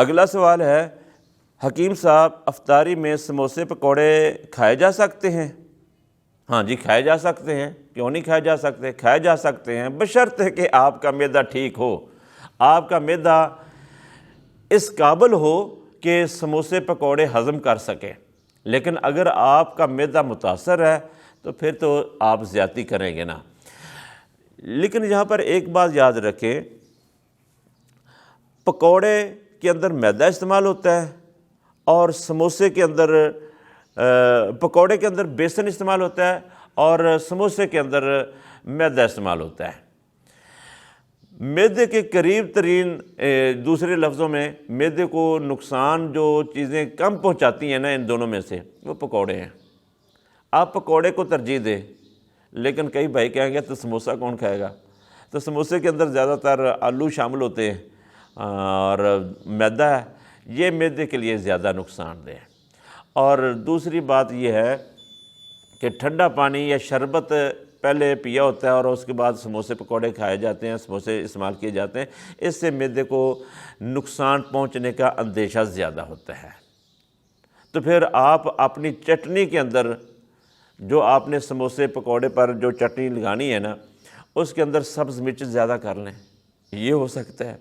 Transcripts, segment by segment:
اگلا سوال ہے، حکیم صاحب افطاری میں سموسے پکوڑے کھائے جا سکتے ہیں؟ ہاں جی، کھائے جا سکتے ہیں، کیوں نہیں کھائے جا سکتے؟ کھائے جا سکتے ہیں، بشرطے کہ آپ کا معدہ ٹھیک ہو، آپ کا معدہ اس قابل ہو کہ سموسے پکوڑے ہضم کر سکے۔ لیکن اگر آپ کا معدہ متاثر ہے تو پھر تو آپ زیادتی کریں گے نا۔ لیکن یہاں پر ایک بات یاد رکھیں، پکوڑے کے اندر میدا استعمال ہوتا ہے اور سموسے کے اندر پکوڑے کے اندر بیسن استعمال ہوتا ہے اور سموسے کے اندر میدا استعمال ہوتا ہے۔ میدے کے قریب ترین دوسرے لفظوں میں میدے کو نقصان جو چیزیں کم پہنچاتی ہیں نا ان دونوں میں سے، وہ پکوڑے ہیں۔ آپ پکوڑے کو ترجیح دیں، لیکن کئی بھائی کہیں گے تو سموسہ کون کھائے گا؟ تو سموسے کے اندر زیادہ تر آلو شامل ہوتے ہیں اور میدا ہے، یہ میدے کے لیے زیادہ نقصان دہ ہے۔ اور دوسری بات یہ ہے کہ ٹھنڈا پانی یا شربت پہلے پیا ہوتا ہے اور اس کے بعد سموسے پکوڑے کھائے جاتے ہیں، سموسے استعمال کیے جاتے ہیں، اس سے معدے کو نقصان پہنچنے کا اندیشہ زیادہ ہوتا ہے۔ تو پھر آپ اپنی چٹنی کے اندر جو آپ نے سموسے پکوڑے پر جو چٹنی لگانی ہے نا، اس کے اندر سبز مرچ زیادہ کر لیں، یہ ہو سکتا ہے۔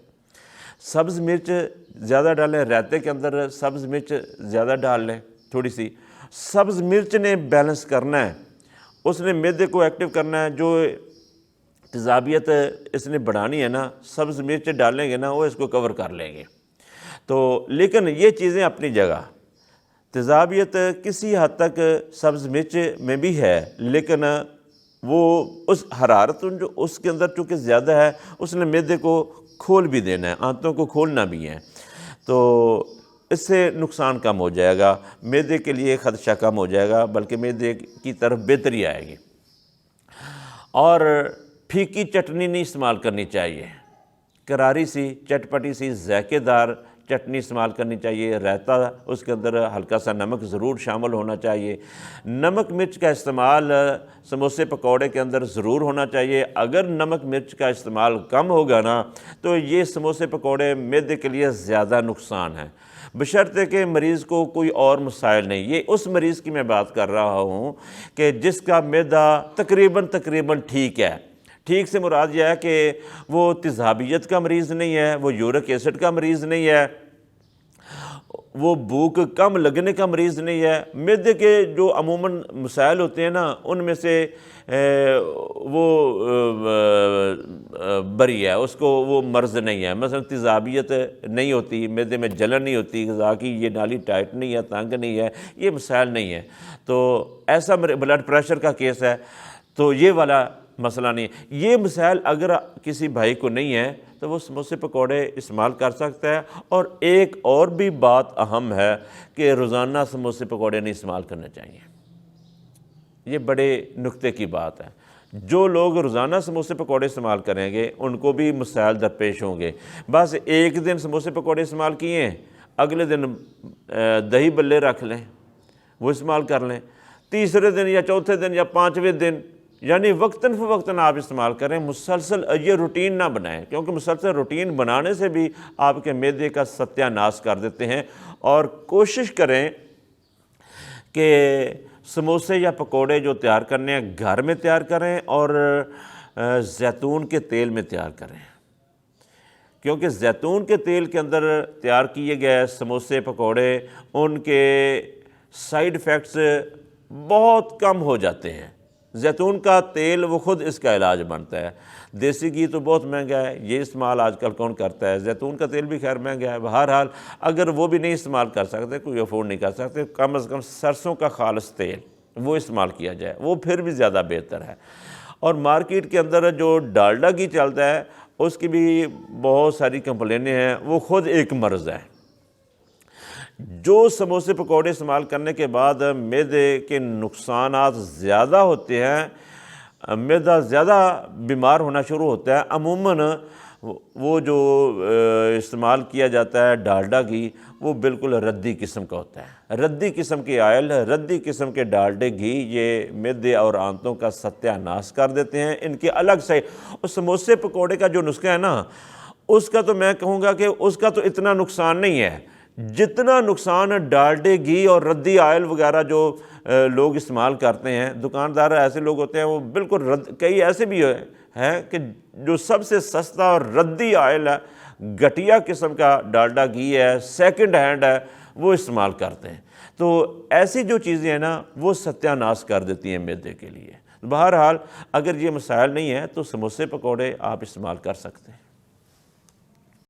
سبز مرچ زیادہ ڈالیں، رائتے کے اندر سبز مرچ زیادہ ڈال لیں تھوڑی سی۔ سبز مرچ نے بیلنس کرنا ہے، اس نے معدے کو ایکٹیو کرنا ہے، جو تیزابیت اس نے بڑھانی ہے نا، سبز مرچ ڈالیں گے نا وہ اس کو کور کر لیں گے۔ تو لیکن یہ چیزیں اپنی جگہ، تیزابیت کسی حد تک سبز مرچ میں بھی ہے، لیکن وہ اس حرارت جو اس کے اندر چونکہ زیادہ ہے، اس نے معدے کو کھول بھی دینا ہے، آنتوں کو کھولنا بھی ہے، تو اس سے نقصان کم ہو جائے گا، معدے کے لیے خدشہ کم ہو جائے گا، بلکہ معدے کی طرف بہتری آئے گی۔ اور پھیکی چٹنی نہیں استعمال کرنی چاہیے، کراری سی چٹپٹی سی ذائقے دار چٹنی استعمال کرنی چاہیے۔ رائتا، اس کے اندر ہلکا سا نمک ضرور شامل ہونا چاہیے۔ نمک مرچ کا استعمال سموسے پکوڑے کے اندر ضرور ہونا چاہیے۔ اگر نمک مرچ کا استعمال کم ہوگا نا تو یہ سموسے پکوڑے معدے کے لیے زیادہ نقصان ہے، بشرطے کہ مریض کو کوئی اور مسائل نہیں۔ یہ اس مریض کی میں بات کر رہا ہوں کہ جس کا معدہ تقریباً ٹھیک ہے۔ ٹھیک سے مراد یہ ہے کہ وہ تیزابیت کا مریض نہیں ہے، وہ یورک ایسڈ کا مریض نہیں ہے، وہ بھوک کم لگنے کا مریض نہیں ہے۔ معدے کے جو عموماً مسائل ہوتے ہیں نا، ان میں سے وہ بری ہے، اس کو وہ مرض نہیں ہے۔ مثلا تیزابیت نہیں ہوتی، معدے میں جلن نہیں ہوتی، غذا کی یہ نالی ٹائٹ نہیں ہے، تنگ نہیں ہے، یہ مسائل نہیں ہے۔ تو ایسا بلڈ پریشر کا کیس ہے تو یہ والا مسئلہ نہیں ہے۔ یہ مسائل اگر کسی بھائی کو نہیں ہے تو وہ سموسے پکوڑے استعمال کر سکتا ہے۔ اور ایک اور بھی بات اہم ہے کہ روزانہ سموسے پکوڑے نہیں استعمال کرنے چاہیے، یہ بڑے نکتے کی بات ہے۔ جو لوگ روزانہ سموسے پکوڑے استعمال کریں گے ان کو بھی مسائل درپیش ہوں گے۔ بس ایک دن سموسے پکوڑے استعمال کیے ہیں، اگلے دن دہی بلے رکھ لیں، وہ استعمال کر لیں، تیسرے دن یا چوتھے دن یا پانچویں دن، یعنی وقتاً فوقتاً آپ استعمال کریں، مسلسل یہ روٹین نہ بنائیں، کیونکہ مسلسل روٹین بنانے سے بھی آپ کے معدے کا ستیہ ناش کر دیتے ہیں۔ اور کوشش کریں کہ سموسے یا پکوڑے جو تیار کرنے ہیں گھر میں تیار کریں اور زیتون کے تیل میں تیار کریں، کیونکہ زیتون کے تیل کے اندر تیار کیے گئے سموسے پکوڑے ان کے سائیڈ ایفیکٹس بہت کم ہو جاتے ہیں۔ زیتون کا تیل وہ خود اس کا علاج بنتا ہے۔ دیسی گھی تو بہت مہنگا ہے، یہ استعمال آج کل کون کرتا ہے؟ زیتون کا تیل بھی خیر مہنگا ہے۔ بہرحال اگر وہ بھی نہیں استعمال کر سکتے، کوئی افورڈ نہیں کر سکتے، کم از کم سرسوں کا خالص تیل وہ استعمال کیا جائے، وہ پھر بھی زیادہ بہتر ہے۔ اور مارکیٹ کے اندر جو ڈالڈا گھی چلتا ہے اس کی بھی بہت ساری کمپلینیں ہیں، وہ خود ایک مرض ہے۔ جو سموسے پکوڑے استعمال کرنے کے بعد معدے کے نقصانات زیادہ ہوتے ہیں، معدہ زیادہ بیمار ہونا شروع ہوتا ہے، عموماً وہ جو استعمال کیا جاتا ہے ڈالڈا گھی، وہ بالکل ردی قسم کا ہوتا ہے۔ ردی قسم کے آئل، ردی قسم کے ڈالڈے گھی یہ معدے اور آنتوں کا ستیہ ناش کر دیتے ہیں۔ ان کے الگ سے اس سموسے پکوڑے کا جو نسخہ ہے نا، اس کا تو میں کہوں گا کہ اس کا تو اتنا نقصان نہیں ہے جتنا نقصان ڈالڈے گھی اور ردی آئل وغیرہ جو لوگ استعمال کرتے ہیں. دکاندار ایسے لوگ ہوتے ہیں وہ بالکل کئی ایسے بھی ہیں کہ جو سب سے سستا اور ردی آئل ہے, گھٹیا قسم کا ڈالڈا گھی ہے, سیکنڈ ہینڈ ہے, وہ استعمال کرتے ہیں. تو ایسی جو چیزیں ہیں نا وہ ستیہ ناش کر دیتی ہیں معدے کے لیے. بہرحال اگر یہ مسائل نہیں ہیں تو سموسے پکوڑے آپ استعمال کر سکتے ہیں.